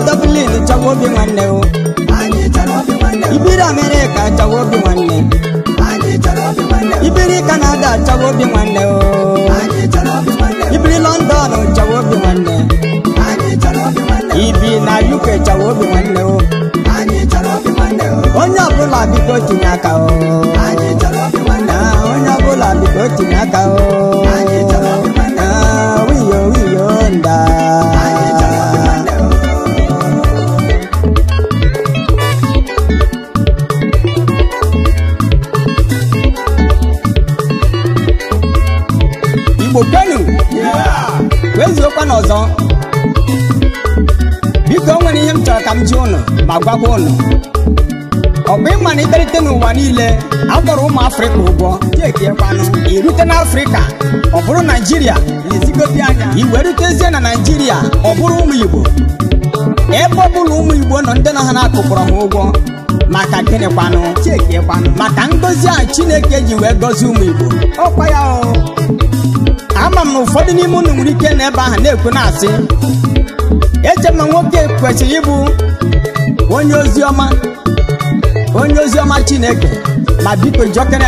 Dublin chọwa obi nwanne o ibiri America chọwa obi nwanne ibiri Canada chọwa obi nwanne o ibiri London chọwa obi nwanne ibi na UK chọwa obi nwanne o onye ọbụla biko tinye aka o onye ọbụla biko tinye aka o wiyo nda Igbo kwenu wezuokwa n'ọzọ biko o nwere ihe m chọrọ ka m ji ụnụ ma gwakwa ụnụ ọ bụ ịma na ịkperite n'ụwa niile akpọrọ ụmụ Afrịka ụgwọ irute n'Afrịka ọ bụrụ Naijiria iwerutezie na Naijiria ọ bụrụ ụmụ Igbo ebe ọ bụla ụmụ Igbo nọ ndị nọ ha na-akụkpọrọ ha ụgwọ maka gịnị kwanụ maka ngozi a Chineke ji wee gọzie ụmụ Igbo ọkwa ya o ama m na ụfọdụ n'ime unu nwere ike n'ebe ahụ na-ekwu na-asị eche m na nwoke kwesịrị ịbụ onye ozi ọma Chineke ma biko jọkere